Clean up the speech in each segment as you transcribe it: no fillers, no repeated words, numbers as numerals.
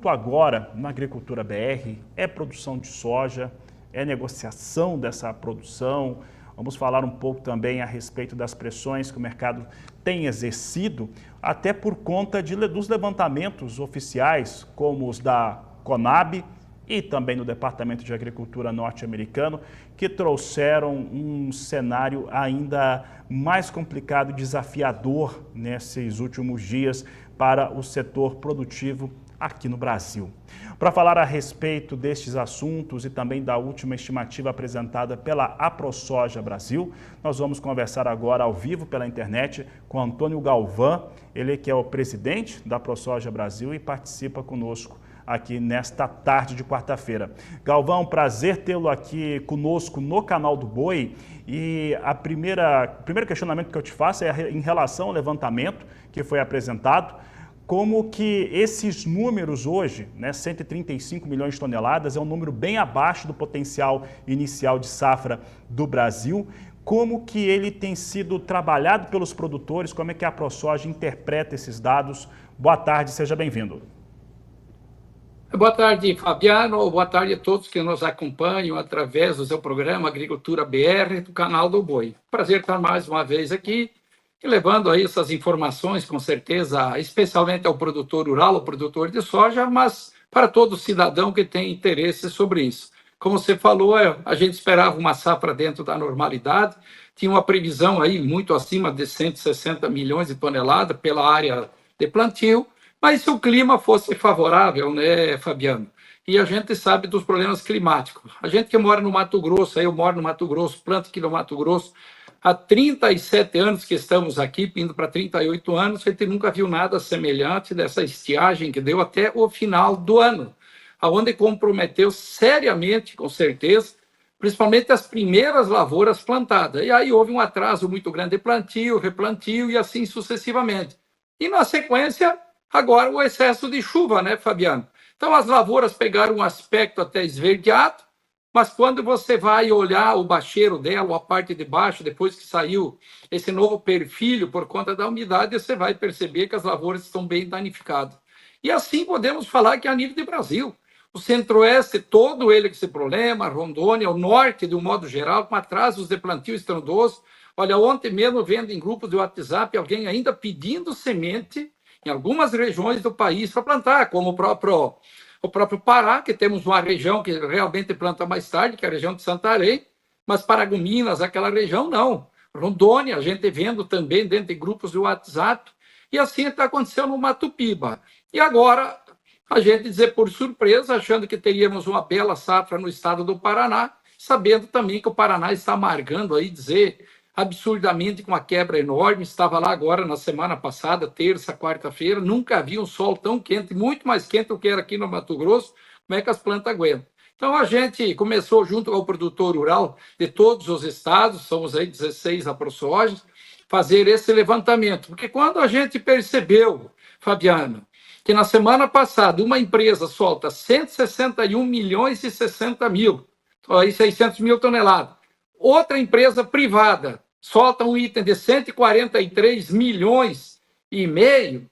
assunto agora na Agricultura BR é produção de soja, é negociação dessa produção. Vamos falar um pouco também a respeito das pressões que o mercado tem exercido, até por conta dos levantamentos oficiais, como os da Conab e também no Departamento de Agricultura norte-americano, que trouxeram um cenário ainda mais complicado e desafiador nesses últimos dias para o setor produtivo aqui no Brasil. Para falar a respeito destes assuntos e também da última estimativa apresentada pela AproSoja Brasil, nós vamos conversar agora ao vivo pela internet com Antônio Galvão, ele que é o presidente da AproSoja Brasil e participa conosco aqui nesta tarde de quarta-feira. Galvão, prazer tê-lo aqui conosco no canal do Boi. E o primeiro questionamento que eu te faço é em relação ao levantamento que foi apresentado. Como que esses números hoje, 135 milhões de toneladas, é um número bem abaixo do potencial inicial de safra do Brasil. Como que ele tem sido trabalhado pelos produtores? Como é que a AproSoja interpreta esses dados? Boa tarde, seja bem-vindo. Boa tarde, Fabiano. Boa tarde a todos que nos acompanham através do seu programa Agricultura BR, do canal do Boi. Prazer estar mais uma vez aqui e levando aí essas informações, com certeza, especialmente ao produtor rural, ao produtor de soja, mas para todo cidadão que tem interesse sobre isso. Como você falou, a gente esperava uma safra dentro da normalidade, tinha uma previsão aí muito acima de 160 milhões de toneladas pela área de plantio, mas se o clima fosse favorável, né, Fabiano? E a gente sabe dos problemas climáticos. A gente que mora no Mato Grosso, eu moro no Mato Grosso, planto aqui no Mato Grosso, há 37 anos que estamos aqui, indo para 38 anos, a gente nunca viu nada semelhante dessa estiagem que deu até o final do ano, onde comprometeu seriamente, com certeza, principalmente as primeiras lavouras plantadas. E aí houve um atraso muito grande de plantio, replantio e assim sucessivamente. E na sequência, agora o excesso de chuva, né, Fabiano? Então as lavouras pegaram um aspecto até esverdeado, mas quando você vai olhar o bacheiro dela, a parte de baixo, depois que saiu esse novo perfil por conta da umidade, você vai perceber que as lavouras estão bem danificadas. E assim podemos falar que a nível de Brasil, o centro-oeste, todo ele com esse problema, Rondônia, o norte, de um modo geral, com atrasos de plantio estrondoso. Olha, ontem mesmo, vendo em grupos de WhatsApp, alguém ainda pedindo semente em algumas regiões do país para plantar, como o próprio Pará, que temos uma região que realmente planta mais tarde, que é a região de Santarém, mas Paragominas, aquela região, não. Rondônia, a gente vendo também dentro de grupos de WhatsApp, e assim está acontecendo no Mato Piba. E agora, a gente dizer por surpresa, achando que teríamos uma bela safra no estado do Paraná, sabendo também que o Paraná está amargando aí, dizer absurdamente com uma quebra enorme. Estava lá agora na semana passada, terça, quarta-feira, nunca vi um sol tão quente, muito mais quente do que era aqui no Mato Grosso. Como é que as plantas aguentam? Então a gente começou junto ao produtor rural de todos os estados, somos aí 16 AproSojas, fazer esse levantamento, porque quando a gente percebeu, Fabiano, que na semana passada uma empresa solta 161 milhões e 60 mil, aí 600 mil toneladas, outra empresa privada solta um item de 143 milhões e meio,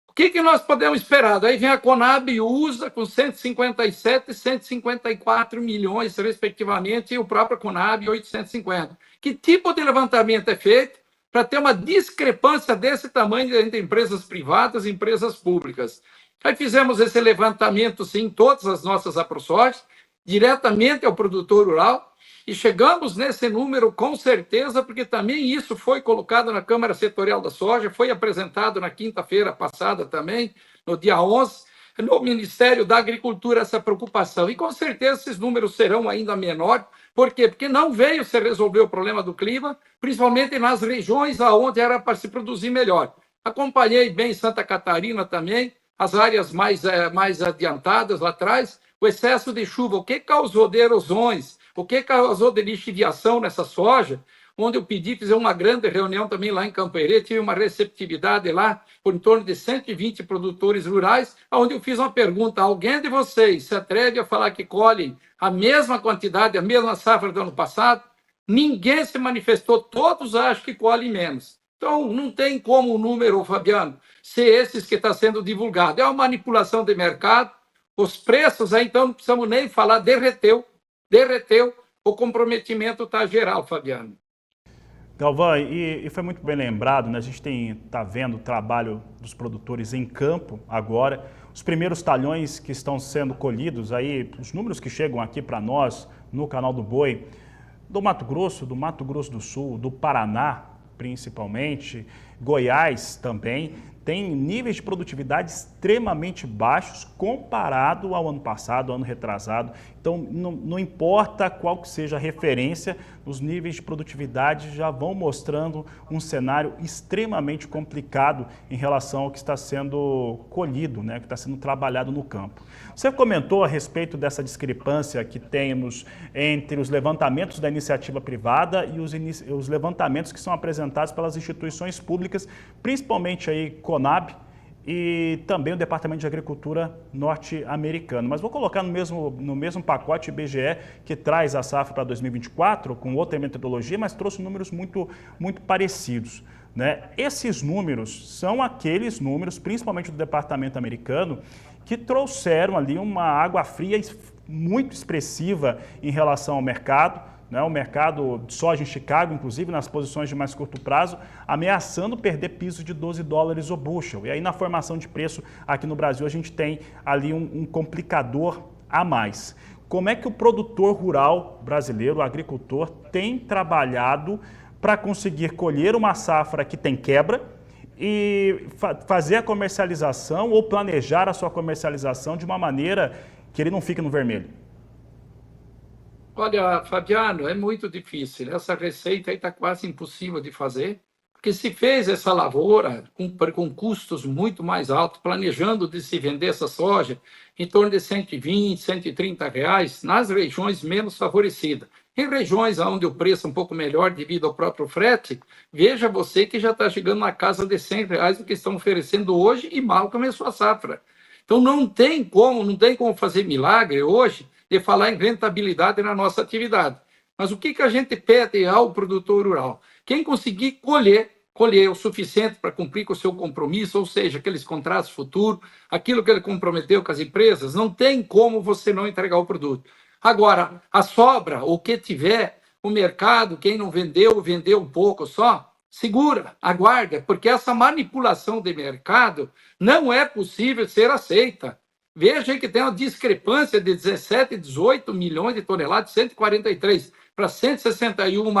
o que nós podemos esperar? Daí vem a Conab e USA com 157 e 154 milhões, respectivamente, e o próprio Conab 850. Que tipo de levantamento é feito para ter uma discrepância desse tamanho entre empresas privadas e empresas públicas? Aí fizemos esse levantamento, sim, todas as nossas AproSojas, diretamente ao produtor rural, e chegamos nesse número com certeza, porque também isso foi colocado na Câmara Setorial da Soja, foi apresentado na quinta-feira passada também, no dia 11, no Ministério da Agricultura, essa preocupação. E com certeza esses números serão ainda menores. Por quê? Porque não veio se resolver o problema do clima, principalmente nas regiões onde era para se produzir melhor. Acompanhei bem Santa Catarina também, as áreas mais adiantadas lá atrás, o excesso de chuva, o que causou de erosões, o que causou de lixiviação nessa soja, onde eu pedi, fizer uma grande reunião também lá em Campo Herê, tive uma receptividade lá por em torno de 120 produtores rurais, onde eu fiz uma pergunta: alguém de vocês se atreve a falar que colhe a mesma quantidade, a mesma safra do ano passado? Ninguém se manifestou, todos acham que colhem menos. Então, não tem como o número, Fabiano, ser esses que está sendo divulgado. É uma manipulação de mercado, Os preços, aí, então, não precisamos nem falar, derreteu, o comprometimento está geral, Fabiano. Galvão, e foi muito bem lembrado, né? A gente está vendo o trabalho dos produtores em campo agora, os primeiros talhões que estão sendo colhidos, aí, os números que chegam aqui para nós no canal do Boi, do Mato Grosso do Sul, do Paraná, principalmente, Goiás também, tem níveis de produtividade extremamente baixos comparado ao ano passado, ao ano retrasado. Então, não importa qual que seja a referência, os níveis de produtividade já vão mostrando um cenário extremamente complicado em relação ao que está sendo colhido, né, que está sendo trabalhado no campo. Você comentou a respeito dessa discrepância que temos entre os levantamentos da iniciativa privada e os levantamentos que são apresentados pelas instituições públicas, principalmente aí CONAB e também o Departamento de Agricultura norte-americano. Mas vou colocar no mesmo pacote IBGE, que traz a safra para 2024, com outra metodologia, mas trouxe números muito parecidos, né? Esses números são aqueles números, principalmente do Departamento americano, que trouxeram ali uma água fria muito expressiva em relação ao mercado, né? O mercado de soja em Chicago, inclusive nas posições de mais curto prazo, ameaçando perder piso de $12 o bushel. E aí na formação de preço aqui no Brasil a gente tem ali um complicador a mais. Como é que o produtor rural brasileiro, o agricultor, tem trabalhado para conseguir colher uma safra que tem quebra e fazer a comercialização ou planejar a sua comercialização de uma maneira que ele não fique no vermelho? Olha, Fabiano, é muito difícil. Essa receita aí está quase impossível de fazer, porque se fez essa lavoura com custos muito mais altos, planejando de se vender essa soja em torno de 120, 130 reais nas regiões menos favorecidas. Em regiões onde o preço é um pouco melhor devido ao próprio frete, veja você que já está chegando na casa de 100 reais do que estão oferecendo hoje e mal começou a safra. Então não tem como fazer milagre hoje de falar em rentabilidade na nossa atividade. Mas o que a gente pede ao produtor rural? Quem conseguir colher o suficiente para cumprir com o seu compromisso, ou seja, aqueles contratos futuros, aquilo que ele comprometeu com as empresas, não tem como você não entregar o produto. Agora, a sobra, o que tiver, o mercado, quem não vendeu, vendeu um pouco só, segura, aguarda, porque essa manipulação de mercado não é possível ser aceita. Veja que tem uma discrepância de 17, 18 milhões de toneladas, 143 para 161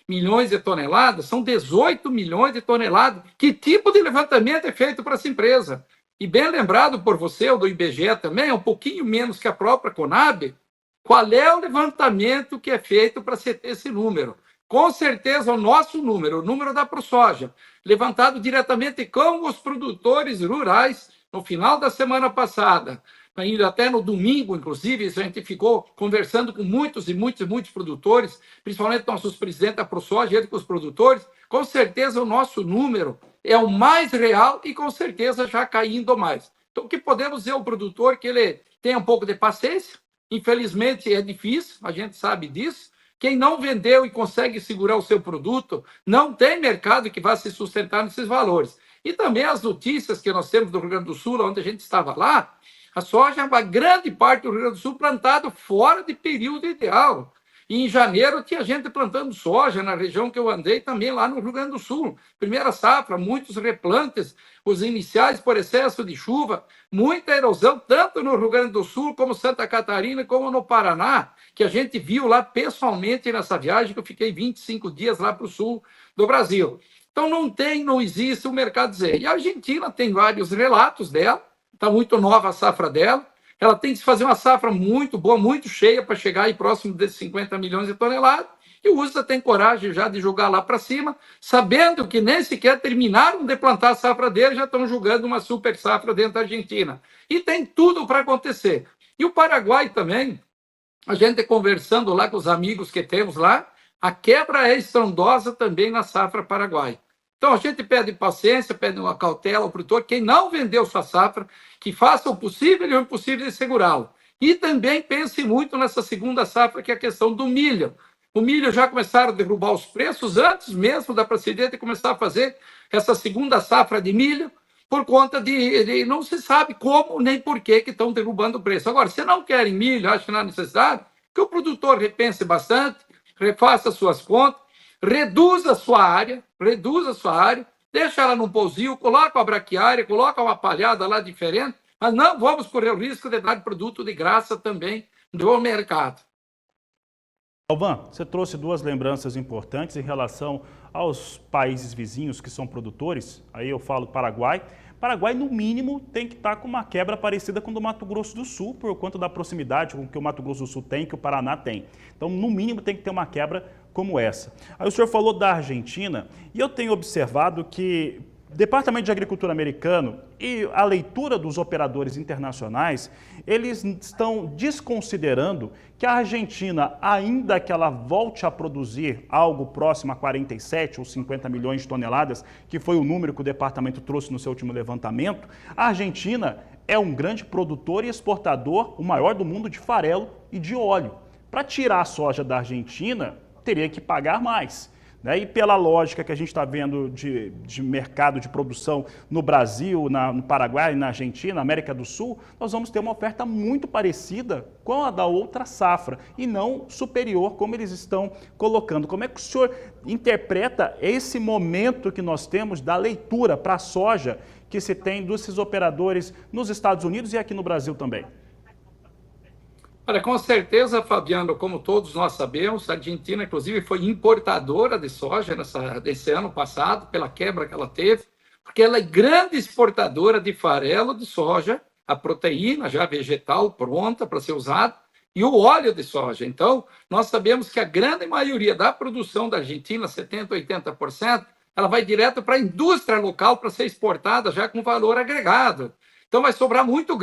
milhões de toneladas, são 18 milhões de toneladas. Que tipo de levantamento é feito para essa empresa? E bem lembrado por você, o do IBGE também, é um pouquinho menos que a própria Conab. Qual é o levantamento que é feito para se ter esse número? Com certeza, o nosso número, o número da ProSoja, levantado diretamente com os produtores rurais, no final da semana passada, ainda até no domingo, inclusive, a gente ficou conversando com muitos produtores, principalmente nossos presidentes da ProSoja, com os produtores. Com certeza, o nosso número é o mais real e, com certeza, já caindo mais. Então, o que podemos dizer ao produtor? Que ele tenha um pouco de paciência. Infelizmente, é difícil, a gente sabe disso. Quem não vendeu e consegue segurar o seu produto, não tem mercado que vá se sustentar nesses valores. E também as notícias que nós temos do Rio Grande do Sul, onde a gente estava lá, a soja, uma grande parte do Rio Grande do Sul plantado fora de período ideal. E em janeiro tinha gente plantando soja na região que eu andei também lá no Rio Grande do Sul. Primeira safra, muitos replantes, os iniciais por excesso de chuva, muita erosão, tanto no Rio Grande do Sul, como Santa Catarina, como no Paraná, que a gente viu lá pessoalmente nessa viagem, que eu fiquei 25 dias lá para o sul do Brasil. Então não existe um mercado zero. E a Argentina tem vários relatos dela, está muito nova a safra dela, ela tem que se fazer uma safra muito boa, muito cheia para chegar aí próximo de 50 milhões de toneladas, e o USDA tem coragem já de jogar lá para cima, sabendo que nem sequer terminaram de plantar a safra dele, já estão julgando uma super safra dentro da Argentina. E tem tudo para acontecer. E o Paraguai também, a gente conversando lá com os amigos que temos lá, a quebra é estrondosa também na safra paraguaia. Então, a gente pede paciência, pede uma cautela ao produtor, quem não vendeu sua safra, que faça o possível e o impossível de segurá-lo. E também pense muito nessa segunda safra, que é a questão do milho. O milho já começaram a derrubar os preços antes mesmo da presidente começar a fazer essa segunda safra de milho. por conta de não se sabe como nem por que estão derrubando o preço. Agora, se não querem milho, acho que não há necessidade, que o produtor repense bastante, refaça suas contas, reduza a sua área, deixa ela num pousio, coloca uma braquiária, coloca uma palhada lá diferente, mas não vamos correr o risco de dar produto de graça também do mercado. Galvão, você trouxe duas lembranças importantes em relação aos países vizinhos que são produtores. Aí eu falo Paraguai. Paraguai, no mínimo, tem que estar com uma quebra parecida com a do Mato Grosso do Sul, por conta da proximidade com que o Mato Grosso do Sul tem, que o Paraná tem. Então, no mínimo, tem que ter uma quebra como essa. Aí o senhor falou da Argentina, e eu tenho observado que o Departamento de Agricultura americano e a leitura dos operadores internacionais, eles estão desconsiderando que a Argentina, ainda que ela volte a produzir algo próximo a 47 ou 50 milhões de toneladas, que foi o número que o departamento trouxe no seu último levantamento, a Argentina é um grande produtor e exportador, o maior do mundo, de farelo e de óleo. Para tirar a soja da Argentina, teria que pagar mais. E pela lógica que a gente está vendo de mercado de produção no Brasil, no Paraguai, na Argentina, na América do Sul, nós vamos ter uma oferta muito parecida com a da outra safra e não superior, como eles estão colocando. Como é que o senhor interpreta esse momento que nós temos da leitura para a soja que se tem desses operadores nos Estados Unidos e aqui no Brasil também? Olha, com certeza, Fabiano, como todos nós sabemos, a Argentina, inclusive, foi importadora de soja nesse ano passado, pela quebra que ela teve, porque ela é grande exportadora de farelo de soja, a proteína já vegetal pronta para ser usada, e o óleo de soja. Então, nós sabemos que a grande maioria da produção da Argentina, 70%, 80%, ela vai direto para a indústria local para ser exportada já com valor agregado. Então, vai sobrar muitos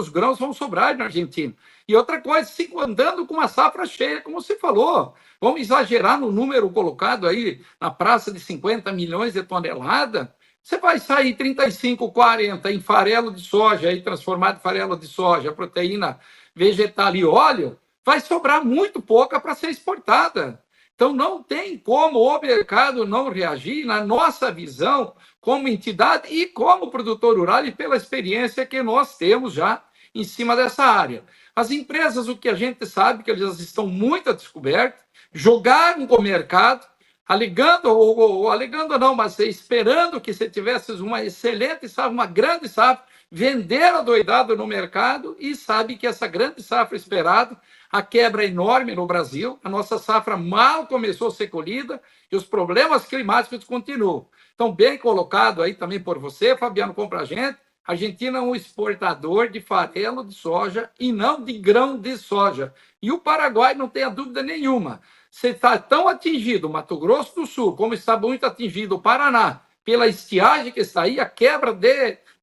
grãos vão sobrar na Argentina. E outra coisa, andando com uma safra cheia, como você falou, vamos exagerar no número colocado aí na praça de 50 milhões de toneladas, você vai sair 35, 40 em farelo de soja, aí transformado em farelo de soja, proteína vegetal e óleo, vai sobrar muito pouca para ser exportada. Então, não tem como o mercado não reagir, na nossa visão, como entidade e como produtor rural e pela experiência que nós temos já em cima dessa área. As empresas, o que a gente sabe, que elas estão muito a descoberto, jogaram com o mercado, alegando não, mas esperando que você tivesse uma excelente safra, uma grande safra, venderam adoidado no mercado e sabe que essa grande safra esperada, a quebra é enorme no Brasil, a nossa safra mal começou a ser colhida e os problemas climáticos continuam. Então, bem colocado aí também por você, Fabiano, compra a gente. A Argentina é um exportador de farelo de soja e não de grão de soja. E o Paraguai, não tenha dúvida nenhuma, se está tão atingido o Mato Grosso do Sul, como está muito atingido o Paraná, pela estiagem que está aí, a quebra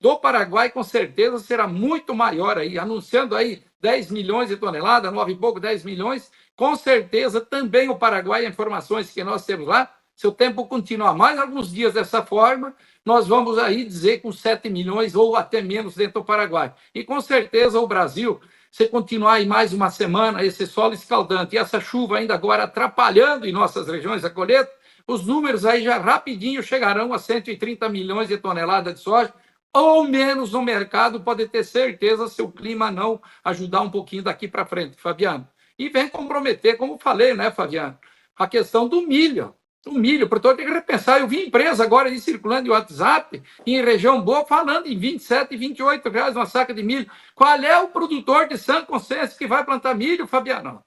do Paraguai com certeza será muito maior aí, anunciando aí 10 milhões de toneladas, 9 e pouco, 10 milhões, com certeza também o Paraguai, informações que nós temos lá, se o tempo continuar mais alguns dias dessa forma, nós vamos aí dizer com 7 milhões ou até menos dentro do Paraguai. E com certeza o Brasil, se continuar aí mais uma semana, esse solo escaldante e essa chuva ainda agora atrapalhando em nossas regiões a colheita, os números aí já rapidinho chegarão a 130 milhões de toneladas de soja, ou menos no mercado, pode ter certeza se o clima não ajudar um pouquinho daqui para frente, Fabiano. E vem comprometer, como falei, né, Fabiano, a questão do milho. O milho, o produtor tem que repensar. Eu vi empresa agora aí circulando em WhatsApp, em região boa, falando em 27 e 28 reais uma saca de milho. Qual é o produtor de sã consciência que vai plantar milho, Fabiano?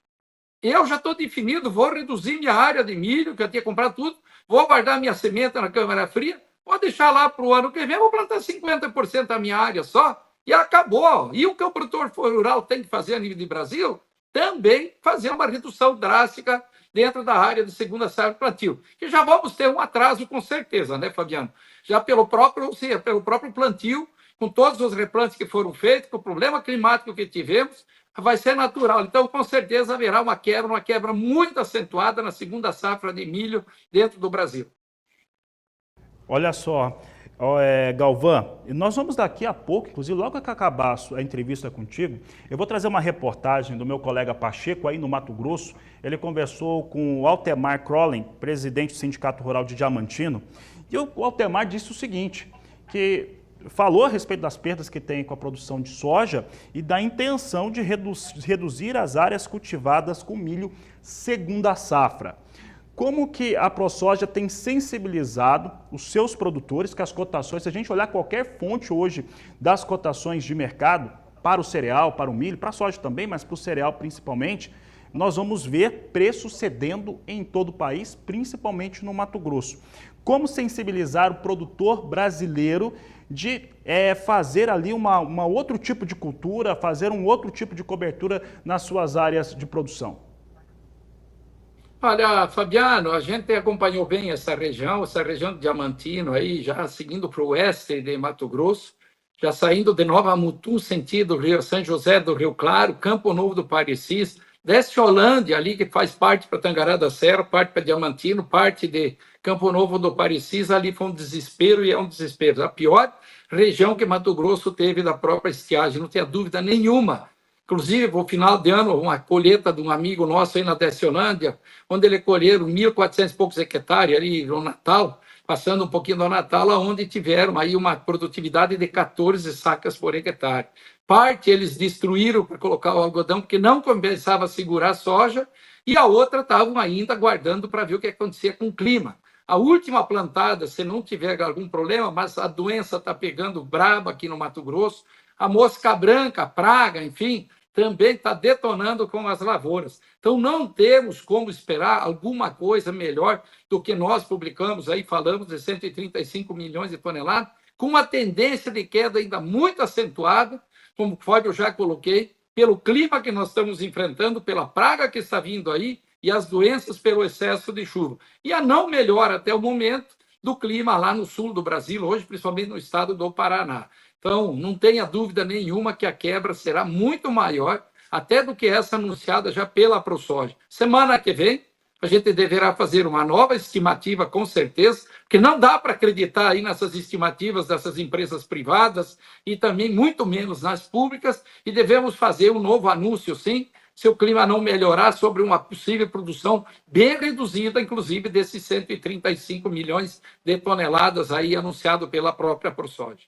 Eu já estou definido, vou reduzir minha área de milho, que eu tinha comprado tudo, vou guardar minha semente na câmara fria, vou deixar lá para o ano que vem, vou plantar 50% da minha área só, e acabou. E o que o produtor rural tem que fazer a nível de Brasil? Também fazer uma redução drástica dentro da área de segunda safra plantio, que já vamos ter um atraso com certeza, né, Fabiano? Já pelo próprio plantio, com todos os replantes que foram feitos, com o problema climático que tivemos, vai ser natural. Então, com certeza, haverá uma quebra muito acentuada na segunda safra de milho dentro do Brasil. Olha só, Galvão, nós vamos daqui a pouco, inclusive logo que acabar a entrevista contigo, eu vou trazer uma reportagem do meu colega Pacheco aí no Mato Grosso. Ele conversou com o Altemar Crollen, presidente do Sindicato Rural de Diamantino, e o Altemar disse o seguinte, que falou a respeito das perdas que tem com a produção de soja e da intenção de reduzir as áreas cultivadas com milho segunda safra. Como que a ProSoja tem sensibilizado os seus produtores, que as cotações, se a gente olhar qualquer fonte hoje das cotações de mercado, para o cereal, para o milho, para a soja também, mas para o cereal principalmente, nós vamos ver preços cedendo em todo o país, principalmente no Mato Grosso. Como sensibilizar o produtor brasileiro de fazer ali uma outro tipo de cultura, fazer um outro tipo de cobertura nas suas áreas de produção? Olha, Fabiano, a gente acompanhou bem essa região de Diamantino, aí, já seguindo para o oeste de Mato Grosso, já saindo de Nova Mutum, sentido Rio São José do Rio Claro, Campo Novo do Parecis, desce Holândia, ali que faz parte para Tangará da Serra, parte para Diamantino, parte de Campo Novo do Parecis, ali foi um desespero e é um desespero. A pior região que Mato Grosso teve da própria estiagem, não tenha dúvida nenhuma. Inclusive, no final de ano, uma colheita de um amigo nosso aí na Desciolândia, onde ele colheram 1.400 e poucos hectares ali no Natal, passando um pouquinho do Natal, onde tiveram aí uma produtividade de 14 sacas por hectare. Parte eles destruíram para colocar o algodão, porque não compensava segurar a soja, e a outra estavam ainda aguardando para ver o que acontecia com o clima. A última plantada, se não tiver algum problema, mas a doença está pegando braba aqui no Mato Grosso, a mosca branca, a praga, enfim, também está detonando com as lavouras. Então, não temos como esperar alguma coisa melhor do que nós publicamos aí, falamos de 135 milhões de toneladas, com uma tendência de queda ainda muito acentuada, como eu já coloquei, pelo clima que nós estamos enfrentando, pela praga que está vindo aí e as doenças pelo excesso de chuva. E a não melhora até o momento do clima lá no sul do Brasil, hoje principalmente no estado do Paraná. Então, não tenha dúvida nenhuma que a quebra será muito maior, até do que essa anunciada já pela ProSoja. Semana que vem, a gente deverá fazer uma nova estimativa, com certeza, porque não dá para acreditar aí nessas estimativas dessas empresas privadas e também muito menos nas públicas, e devemos fazer um novo anúncio, sim, se o clima não melhorar, sobre uma possível produção bem reduzida, inclusive desses 135 milhões de toneladas aí anunciado pela própria ProSoja.